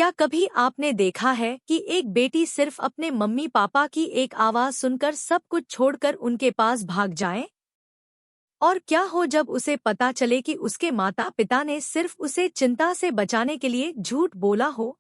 क्या कभी आपने देखा है कि एक बेटी सिर्फ अपने मम्मी पापा की एक आवाज सुनकर सब कुछ छोड़कर उनके पास भाग जाए? और क्या हो जब उसे पता चले कि उसके माता पिता ने सिर्फ उसे चिंता से बचाने के लिए झूठ बोला हो?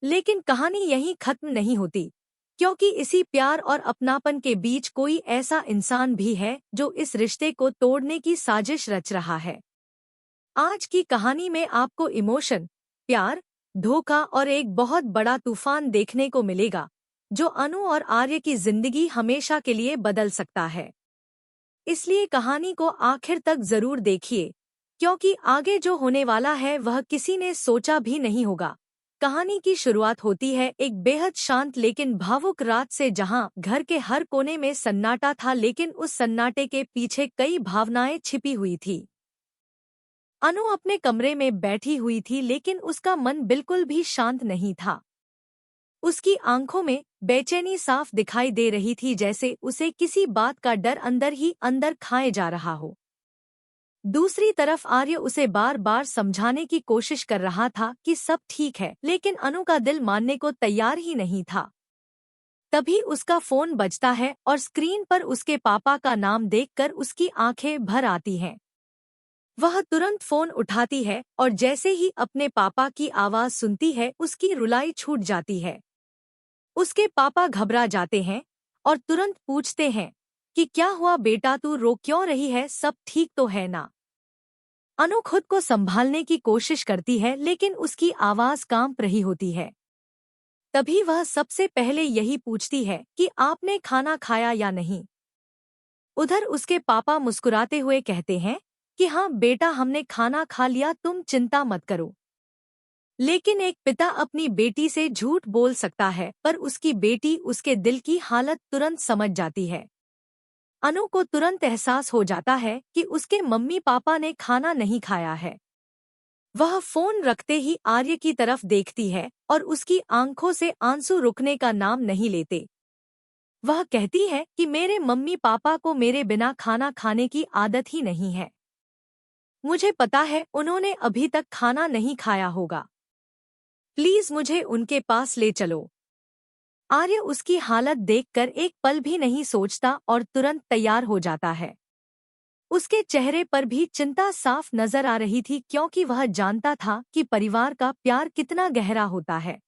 लेकिन कहानी यहीं खत्म नहीं होती, क्योंकि इसी प्यार और अपनापन के बीच कोई ऐसा इंसान भी है जो इस रिश्ते को तोड़ने की साजिश रच रहा है। आज की कहानी में आपको इमोशन, प्यार, धोखा और एक बहुत बड़ा तूफान देखने को मिलेगा, जो अनु और आर्य की जिंदगी हमेशा के लिए बदल सकता है। इसलिए कहानी को आखिर तक जरूर देखिए, क्योंकि आगे जो होने वाला है वह किसी ने सोचा भी नहीं होगा। कहानी की शुरुआत होती है एक बेहद शांत लेकिन भावुक रात से, जहां घर के हर कोने में सन्नाटा था, लेकिन उस सन्नाटे के पीछे कई भावनाएं छिपी हुई थी। अनु अपने कमरे में बैठी हुई थी, लेकिन उसका मन बिल्कुल भी शांत नहीं था। उसकी आंखों में बेचैनी साफ दिखाई दे रही थी, जैसे उसे किसी बात का डर अंदर ही अंदर खाए जा रहा हो। दूसरी तरफ आर्य उसे बार बार समझाने की कोशिश कर रहा था कि सब ठीक है, लेकिन अनु का दिल मानने को तैयार ही नहीं था। तभी उसका फोन बजता है और स्क्रीन पर उसके पापा का नाम देखकर उसकी आंखें भर आती हैं। वह तुरंत फोन उठाती है और जैसे ही अपने पापा की आवाज सुनती है, उसकी रुलाई छूट जाती है। उसके पापा घबरा जाते हैं और तुरंत पूछते हैं कि क्या हुआ बेटा, तू रो क्यों रही है, सब ठीक तो है ना? अनु खुद को संभालने की कोशिश करती है, लेकिन उसकी आवाज कांप रही होती है। तभी वह सबसे पहले यही पूछती है कि आपने खाना खाया या नहीं। उधर उसके पापा मुस्कुराते हुए कहते हैं कि हाँ बेटा, हमने खाना खा लिया, तुम चिंता मत करो। लेकिन एक पिता अपनी बेटी से झूठ बोल सकता है, पर उसकी बेटी उसके दिल की हालत तुरंत समझ जाती है। अनु को तुरंत एहसास हो जाता है कि उसके मम्मी पापा ने खाना नहीं खाया है। वह फोन रखते ही आर्य की तरफ देखती है और उसकी आंखों से आंसू रुकने का नाम नहीं लेते। वह कहती है कि मेरे मम्मी पापा को मेरे बिना खाना खाने की आदत ही नहीं है। मुझे पता है उन्होंने अभी तक खाना नहीं खाया होगा। प्लीज मुझे उनके पास ले चलो। आर्य उसकी हालत देखकर एक पल भी नहीं सोचता और तुरंत तैयार हो जाता है। उसके चेहरे पर भी चिंता साफ नजर आ रही थी, क्योंकि वह जानता था कि परिवार का प्यार कितना गहरा होता है।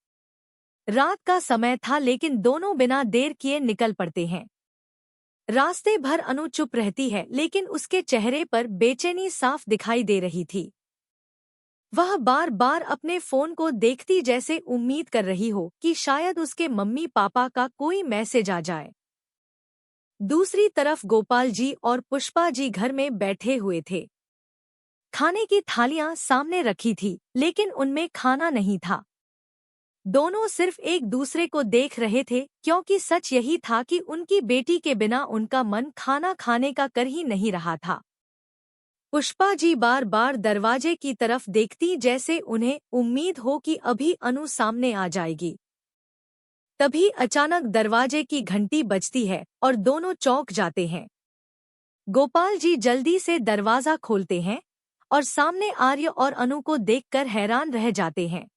रात का समय था, लेकिन दोनों बिना देर किए निकल पड़ते हैं। रास्ते भर अनु चुप रहती है, लेकिन उसके चेहरे पर बेचैनी साफ दिखाई दे रही थी। वह बार बार अपने फोन को देखती, जैसे उम्मीद कर रही हो कि शायद उसके मम्मी पापा का कोई मैसेज आ जाए। दूसरी तरफ गोपाल जी और पुष्पा जी घर में बैठे हुए थे। खाने की थालियां सामने रखी थी, लेकिन उनमें खाना नहीं था। दोनों सिर्फ एक दूसरे को देख रहे थे, क्योंकि सच यही था कि उनकी बेटी के बिना उनका मन खाना खाने का कर ही नहीं रहा था। पुष्पा जी बार बार दरवाजे की तरफ देखती, जैसे उन्हें उम्मीद हो कि अभी अनु सामने आ जाएगी। तभी अचानक दरवाजे की घंटी बजती है और दोनों चौंक जाते हैं। गोपाल जी जल्दी से दरवाजा खोलते हैं और सामने आर्य और अनु को देखकर हैरान रह जाते हैं।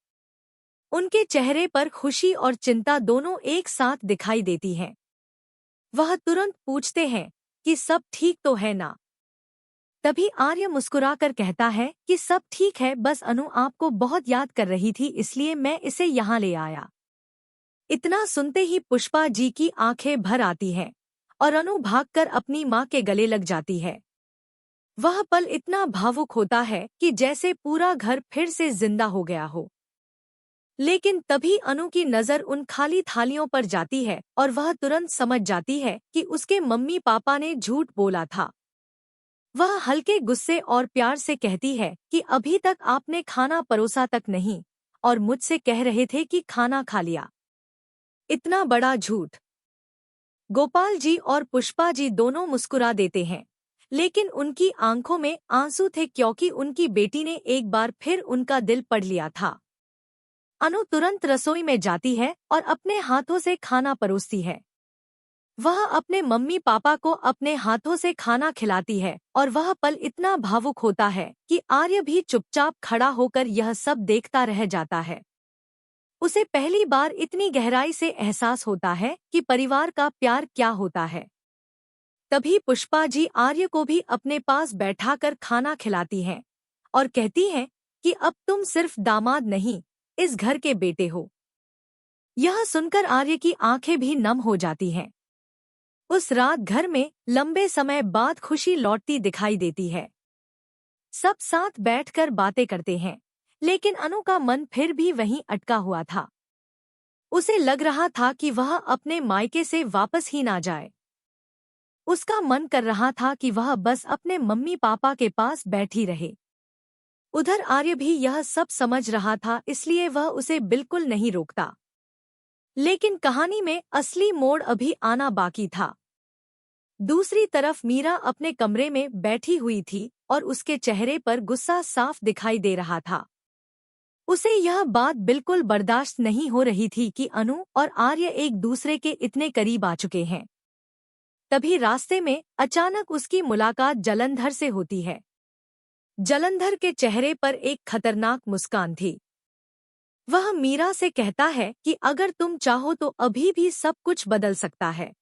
उनके चेहरे पर खुशी और चिंता दोनों एक साथ दिखाई देती हैं। वह तुरंत पूछते हैं कि सब ठीक तो है ना? तभी आर्य मुस्कुराकर कहता है कि सब ठीक है, बस अनु आपको बहुत याद कर रही थी, इसलिए मैं इसे यहाँ ले आया। इतना सुनते ही पुष्पा जी की आंखें भर आती हैं और अनु भागकर अपनी माँ के गले लग जाती है। वह पल इतना भावुक होता है कि जैसे पूरा घर फिर से जिंदा हो गया हो। लेकिन तभी अनु की नज़र उन खाली थालियों पर जाती है और वह तुरंत समझ जाती है कि उसके मम्मी पापा ने झूठ बोला था। वह हल्के गुस्से और प्यार से कहती है कि अभी तक आपने खाना परोसा तक नहीं, और मुझसे कह रहे थे कि खाना खा लिया। इतना बड़ा झूठ! गोपाल जी और पुष्पा जी दोनों मुस्कुरा देते हैं, लेकिन उनकी आंखों में आंसू थे, क्योंकि उनकी बेटी ने एक बार फिर उनका दिल पढ़ लिया था। अनु तुरंत रसोई में जाती है और अपने हाथों से खाना परोसती है। वह अपने मम्मी पापा को अपने हाथों से खाना खिलाती है और वह पल इतना भावुक होता है कि आर्य भी चुपचाप खड़ा होकर यह सब देखता रह जाता है। उसे पहली बार इतनी गहराई से एहसास होता है कि परिवार का प्यार क्या होता है। तभी पुष्पा जी आर्य को भी अपने पास बैठाकर खाना खिलाती हैं और कहती हैं कि अब तुम सिर्फ दामाद नहीं, इस घर के बेटे हो। यह सुनकर आर्य की आंखें भी नम हो जाती हैं। उस रात घर में लंबे समय बाद खुशी लौटती दिखाई देती है। सब साथ बैठकर बातें करते हैं, लेकिन अनु का मन फिर भी वहीं अटका हुआ था। उसे लग रहा था कि वह अपने मायके से वापस ही ना जाए। उसका मन कर रहा था कि वह बस अपने मम्मी पापा के पास बैठी रहे। उधर आर्य भी यह सब समझ रहा था, इसलिए वह उसे बिल्कुल नहीं रोकता। लेकिन कहानी में असली मोड़ अभी आना बाकी था। दूसरी तरफ मीरा अपने कमरे में बैठी हुई थी और उसके चेहरे पर गुस्सा साफ दिखाई दे रहा था। उसे यह बात बिल्कुल बर्दाश्त नहीं हो रही थी कि अनु और आर्य एक दूसरे के इतने करीब आ चुके हैं। तभी रास्ते में अचानक उसकी मुलाकात जलंधर से होती है। जलंधर के चेहरे पर एक खतरनाक मुस्कान थी। वह मीरा से कहता है कि अगर तुम चाहो तो अभी भी सब कुछ बदल सकता है।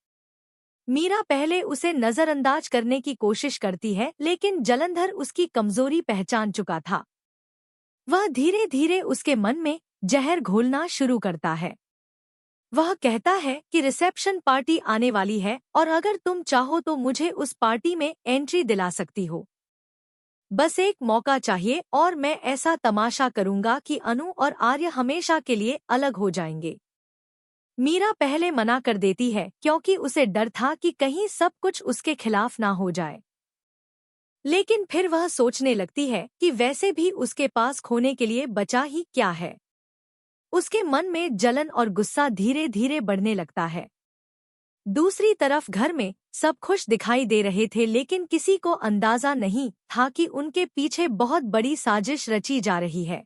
मीरा पहले उसे नजरअंदाज करने की कोशिश करती है, लेकिन जलंधर उसकी कमजोरी पहचान चुका था। वह धीरे धीरे उसके मन में जहर घोलना शुरू करता है। वह कहता है कि रिसेप्शन पार्टी आने वाली है और अगर तुम चाहो तो मुझे उस पार्टी में एंट्री दिला सकती हो। बस एक मौका चाहिए और मैं ऐसा तमाशा करूंगा कि अनु और आर्य हमेशा के लिए अलग हो जाएंगे। मीरा पहले मना कर देती है क्योंकि उसे डर था कि कहीं सब कुछ उसके खिलाफ ना हो जाए। लेकिन फिर वह सोचने लगती है कि वैसे भी उसके पास खोने के लिए बचा ही क्या है। उसके मन में जलन और गुस्सा धीरे धीरे बढ़ने लगता है। दूसरी तरफ घर में सब खुश दिखाई दे रहे थे, लेकिन किसी को अंदाजा नहीं था कि उनके पीछे बहुत बड़ी साजिश रची जा रही है।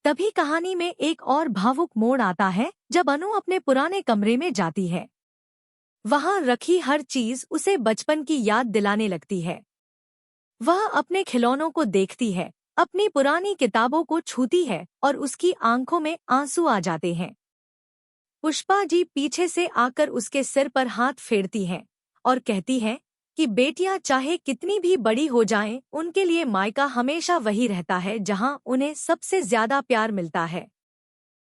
तभी कहानी में एक और भावुक मोड़ आता है जब अनु अपने पुराने कमरे में जाती है। वहां रखी हर चीज उसे बचपन की याद दिलाने लगती है। वह अपने खिलौनों को देखती है, अपनी पुरानी किताबों को छूती है और उसकी आंखों में आंसू आ जाते हैं। पुष्पा जी पीछे से आकर उसके सिर पर हाथ फेरती हैं और कहती हैं कि बेटियां चाहे कितनी भी बड़ी हो जाएं, उनके लिए मायका हमेशा वही रहता है जहां उन्हें सबसे ज्यादा प्यार मिलता है।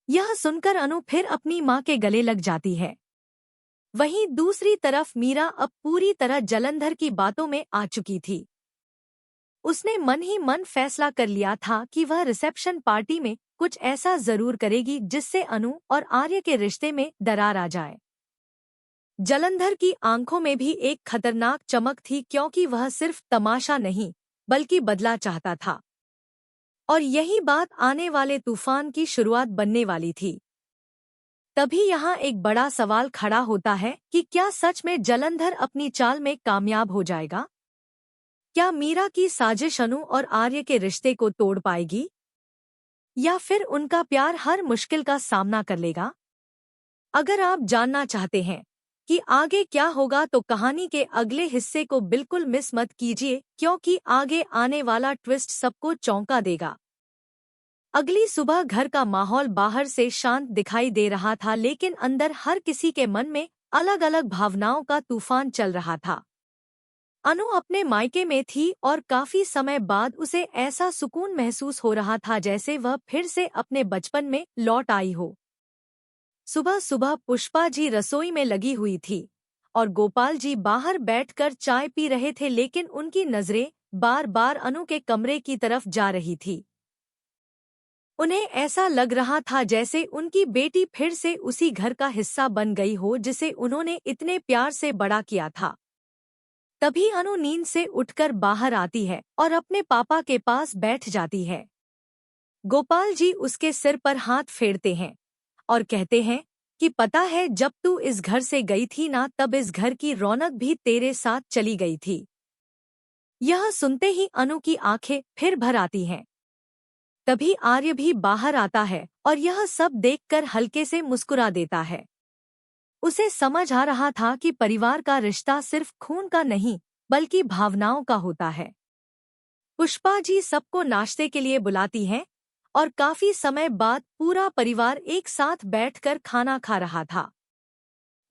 यह सुनकर अनु फिर अपनी मां के गले लग जाती है। वहीं दूसरी तरफ मीरा अब पूरी तरह जलंधर की बातों में आ चुकी थी। उसने मन ही मन फैसला कर लिया था कि वह रिसेप्शन पार्टी में कुछ ऐसा जरूर करेगी जिससे अनु और आर्य के रिश्ते में दरार आ जाए। जलंधर की आंखों में भी एक खतरनाक चमक थी, क्योंकि वह सिर्फ तमाशा नहीं बल्कि बदला चाहता था। और यही बात आने वाले तूफान की शुरुआत बनने वाली थी। तभी यहाँ एक बड़ा सवाल खड़ा होता है कि क्या सच में जलंधर अपनी चाल में कामयाब हो जाएगा? क्या मीरा की साजिश अनु और आर्य के रिश्ते को तोड़ पाएगी, या फिर उनका प्यार हर मुश्किल का सामना कर लेगा? अगर आप जानना चाहते हैं कि आगे क्या होगा तो कहानी के अगले हिस्से को बिल्कुल मिस मत कीजिए, क्योंकि आगे आने वाला ट्विस्ट सबको चौंका देगा। अगली सुबह घर का माहौल बाहर से शांत दिखाई दे रहा था, लेकिन अंदर हर किसी के मन में अलग अलग भावनाओं का तूफान चल रहा था। अनु अपने मायके में थी और काफी समय बाद उसे ऐसा सुकून महसूस हो रहा था जैसे वह फिर से अपने बचपन में लौट आई हो। सुबह सुबह पुष्पा जी रसोई में लगी हुई थी और गोपाल जी बाहर बैठकर चाय पी रहे थे, लेकिन उनकी नजरें बार बार अनु के कमरे की तरफ जा रही थी। उन्हें ऐसा लग रहा था जैसे उनकी बेटी फिर से उसी घर का हिस्सा बन गई हो जिसे उन्होंने इतने प्यार से बड़ा किया था। तभी अनु नींद से उठकर बाहर आती है और अपने पापा के पास बैठ जाती है। गोपाल जी उसके सिर पर हाथ फेरते हैं और कहते हैं कि पता है, जब तू इस घर से गई थी ना, तब इस घर की रौनक भी तेरे साथ चली गई थी। यह सुनते ही अनु की आंखें फिर भर आती हैं। तभी आर्य भी बाहर आता है और यह सब देखकर हल्के से मुस्कुरा देता है। उसे समझ आ रहा था कि परिवार का रिश्ता सिर्फ खून का नहीं बल्कि भावनाओं का होता है। पुष्पा जी सबको नाश्ते के लिए बुलाती हैं और काफी समय बाद पूरा परिवार एक साथ बैठकर खाना खा रहा था।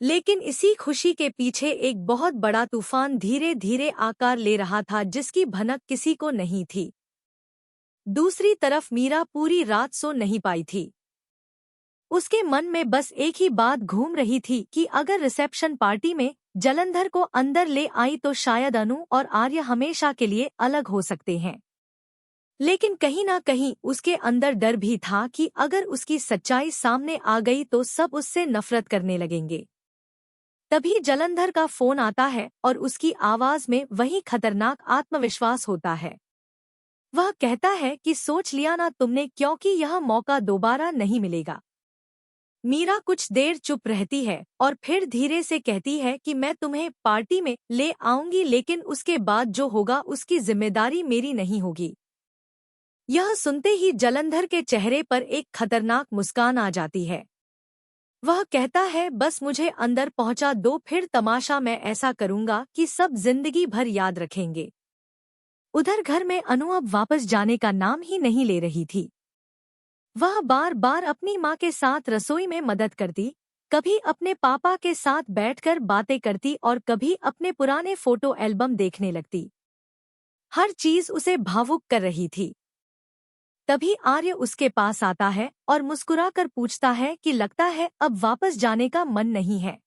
लेकिन इसी खुशी के पीछे एक बहुत बड़ा तूफान धीरे धीरे आकार ले रहा था, जिसकी भनक किसी को नहीं थी। दूसरी तरफ मीरा पूरी रात सो नहीं पाई थी। उसके मन में बस एक ही बात घूम रही थी कि अगर रिसेप्शन पार्टी में जलंधर को अंदर ले आई तो शायद अनु और आर्य हमेशा के लिए अलग हो सकते हैं। लेकिन कहीं ना कहीं उसके अंदर डर भी था कि अगर उसकी सच्चाई सामने आ गई तो सब उससे नफरत करने लगेंगे। तभी जलंधर का फोन आता है और उसकी आवाज में वही खतरनाक आत्मविश्वास होता है। वह कहता है कि सोच लिया ना तुमने, क्योंकि यह मौका दोबारा नहीं मिलेगा। मीरा कुछ देर चुप रहती है और फिर धीरे से कहती है कि मैं तुम्हें पार्टी में ले आऊंगी, लेकिन उसके बाद जो होगा उसकी जिम्मेदारी मेरी नहीं होगी। यह सुनते ही जलंधर के चेहरे पर एक खतरनाक मुस्कान आ जाती है। वह कहता है, बस मुझे अंदर पहुंचा दो, फिर तमाशा मैं ऐसा करूंगा कि सब जिंदगी भर याद रखेंगे। उधर घर में अनु अब वापस जाने का नाम ही नहीं ले रही थी। वह बार बार अपनी माँ के साथ रसोई में मदद करती, कभी अपने पापा के साथ बैठकर बातें करती और कभी अपने पुराने फोटो एल्बम देखने लगती। हर चीज उसे भावुक कर रही थी। तभी आर्य उसके पास आता है और मुस्कुराकर पूछता है कि लगता है अब वापस जाने का मन नहीं है।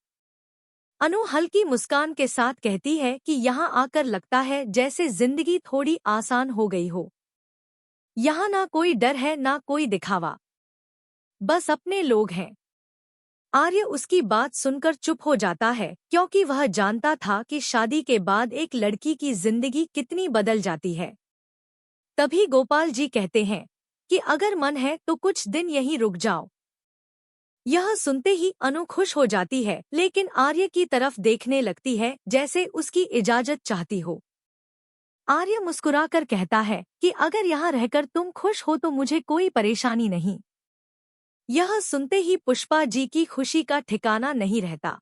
अनु हल्की मुस्कान के साथ कहती है कि यहाँ आकर लगता है जैसे जिंदगी थोड़ी आसान हो गई हो। यहाँ ना कोई डर है ना कोई दिखावा, बस अपने लोग हैं। आर्य उसकी बात सुनकर चुप हो जाता है, क्योंकि वह जानता था कि शादी के बाद एक लड़की की जिंदगी कितनी बदल जाती है। तभी गोपाल जी कहते हैं कि अगर मन है तो कुछ दिन यहीं रुक जाओ। यह सुनते ही अनु खुश हो जाती है, लेकिन आर्य की तरफ देखने लगती है जैसे उसकी इजाजत चाहती हो। आर्य मुस्कुराकर कहता है कि अगर यहाँ रहकर तुम खुश हो तो मुझे कोई परेशानी नहीं। यह सुनते ही पुष्पा जी की खुशी का ठिकाना नहीं रहता।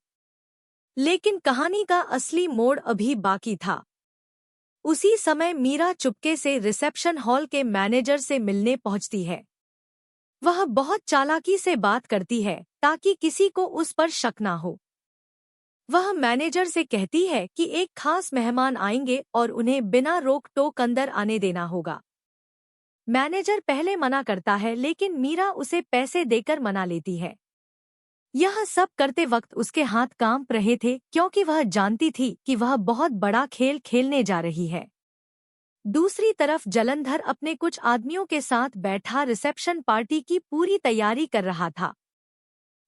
लेकिन कहानी का असली मोड़ अभी बाकी था। उसी समय मीरा चुपके से रिसेप्शन हॉल के मैनेजर से मिलने पहुंचती है। वह बहुत चालाकी से बात करती है ताकि किसी को उस पर शक ना हो। वह मैनेजर से कहती है कि एक खास मेहमान आएंगे और उन्हें बिना रोक टोक अंदर आने देना होगा। मैनेजर पहले मना करता है, लेकिन मीरा उसे पैसे देकर मना लेती है। यह सब करते वक्त उसके हाथ कांप रहे थे, क्योंकि वह जानती थी कि वह बहुत बड़ा खेल खेलने जा रही है। दूसरी तरफ जलंधर अपने कुछ आदमियों के साथ बैठा रिसेप्शन पार्टी की पूरी तैयारी कर रहा था।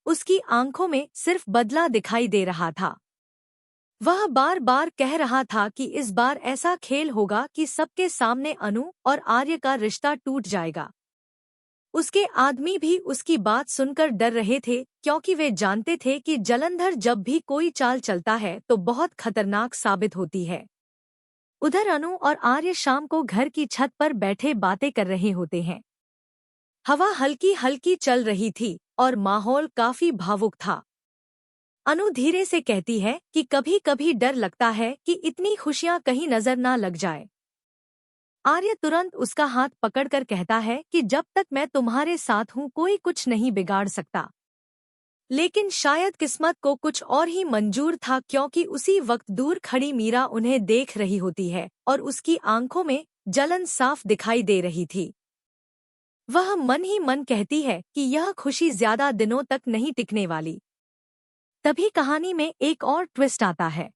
उसकी आंखों में सिर्फ बदला दिखाई दे रहा था। वह बार बार कह रहा था कि इस बार ऐसा खेल होगा कि सबके सामने अनु और आर्य का रिश्ता टूट जाएगा। उसके आदमी भी उसकी बात सुनकर डर रहे थे, क्योंकि वे जानते थे कि जलंधर जब भी कोई चाल चलता है तो बहुत खतरनाक साबित होती है। उधर अनु और आर्य शाम को घर की छत पर बैठे बातें कर रहे होते हैं। हवा हल्की हल्की चल रही थी और माहौल काफी भावुक था। अनु धीरे से कहती है कि कभी कभी डर लगता है कि इतनी खुशियां कहीं नजर ना लग जाए। आर्य तुरंत उसका हाथ पकड़कर कहता है कि जब तक मैं तुम्हारे साथ हूँ कोई कुछ नहीं बिगाड़ सकता। लेकिन शायद किस्मत को कुछ और ही मंजूर था, क्योंकि उसी वक्त दूर खड़ी मीरा उन्हें देख रही होती है और उसकी आंखों में जलन साफ दिखाई दे रही थी। वह मन ही मन कहती है कि यह खुशी ज्यादा दिनों तक नहीं टिकने वाली। तभी कहानी में एक और ट्विस्ट आता है।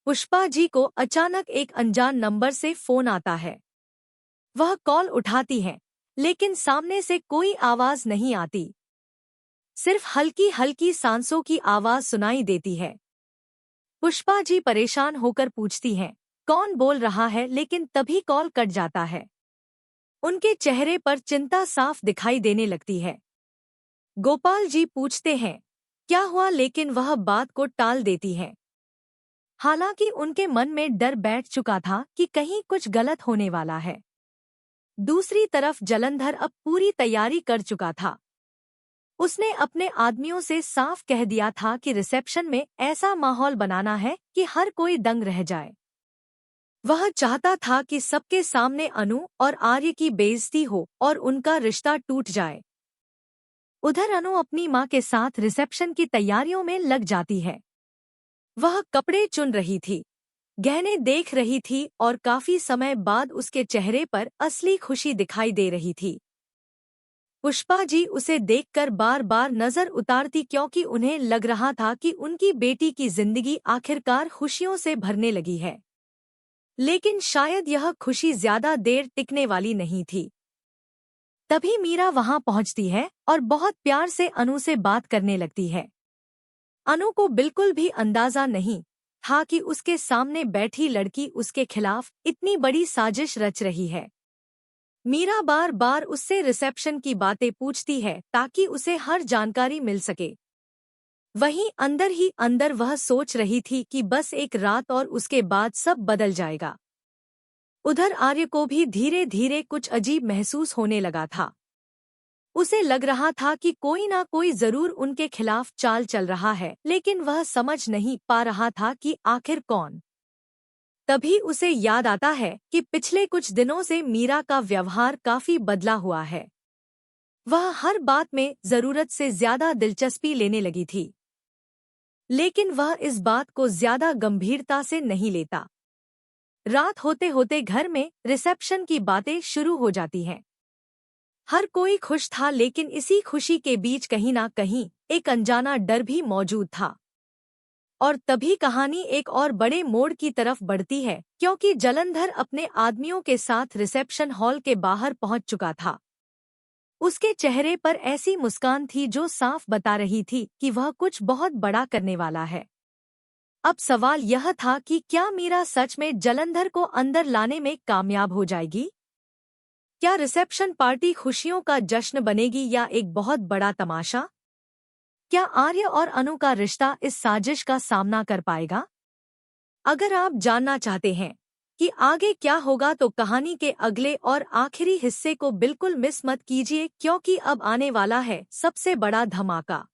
पुष्पा जी को अचानक एक अनजान नंबर से फोन आता है। वह कॉल उठाती हैं, लेकिन सामने से कोई आवाज नहीं आती। सिर्फ हल्की हल्की सांसों की आवाज सुनाई देती है। पुष्पा जी परेशान होकर पूछती हैं, कौन बोल रहा है, लेकिन तभी कॉल कट जाता है। उनके चेहरे पर चिंता साफ दिखाई देने लगती है। गोपाल जी पूछते हैं क्या हुआ, लेकिन वह बात को टाल देती है। हालांकि उनके मन में डर बैठ चुका था कि कहीं कुछ गलत होने वाला है। दूसरी तरफ जलंधर अब पूरी तैयारी कर चुका था। उसने अपने आदमियों से साफ कह दिया था कि रिसेप्शन में ऐसा माहौल बनाना है कि हर कोई दंग रह जाए। वह चाहता था कि सबके सामने अनु और आर्य की बेइज्जती हो और उनका रिश्ता टूट जाए। उधर अनु अपनी माँ के साथ रिसेप्शन की तैयारियों में लग जाती है। वह कपड़े चुन रही थी, गहने देख रही थी और काफी समय बाद उसके चेहरे पर असली खुशी दिखाई दे रही थी। पुष्पा जी उसे देखकर बार बार नजर उतारती क्योंकि उन्हें लग रहा था कि उनकी बेटी की जिंदगी आखिरकार खुशियों से भरने लगी है। लेकिन शायद यह खुशी ज्यादा देर टिकने वाली नहीं थी। तभी मीरा वहां पहुंचती है और बहुत प्यार से अनु से बात करने लगती है। अनु को बिल्कुल भी अंदाजा नहीं था कि उसके सामने बैठी लड़की उसके खिलाफ इतनी बड़ी साजिश रच रही है। मीरा बार बार उससे रिसेप्शन की बातें पूछती है ताकि उसे हर जानकारी मिल सके। वहीं अंदर ही अंदर वह सोच रही थी कि बस एक रात और उसके बाद सब बदल जाएगा। उधर आर्य को भी धीरे धीरे कुछ अजीब महसूस होने लगा था। उसे लग रहा था कि कोई ना कोई जरूर उनके खिलाफ चाल चल रहा है, लेकिन वह समझ नहीं पा रहा था कि आखिर कौन। तभी उसे याद आता है कि पिछले कुछ दिनों से मीरा का व्यवहार काफी बदला हुआ है। वह हर बात में जरूरत से ज्यादा दिलचस्पी लेने लगी थी, लेकिन वह इस बात को ज्यादा गंभीरता से नहीं लेता। रात होते होते घर में रिसेप्शन की बातें शुरू हो जाती हैं। हर कोई खुश था, लेकिन इसी खुशी के बीच कहीं ना कहीं एक अनजाना डर भी मौजूद था। और तभी कहानी एक और बड़े मोड़ की तरफ बढ़ती है, क्योंकि जलंधर अपने आदमियों के साथ रिसेप्शन हॉल के बाहर पहुंच चुका था। उसके चेहरे पर ऐसी मुस्कान थी जो साफ बता रही थी कि वह कुछ बहुत बड़ा करने वाला है। अब सवाल यह था कि क्या मीरा सच में जलंधर को अंदर लाने में कामयाब हो जाएगी? क्या रिसेप्शन पार्टी खुशियों का जश्न बनेगी या एक बहुत बड़ा तमाशा? क्या आर्य और अनु का रिश्ता इस साजिश का सामना कर पाएगा? अगर आप जानना चाहते हैं कि आगे क्या होगा तो कहानी के अगले और आखिरी हिस्से को बिल्कुल मिस मत कीजिए, क्योंकि अब आने वाला है सबसे बड़ा धमाका।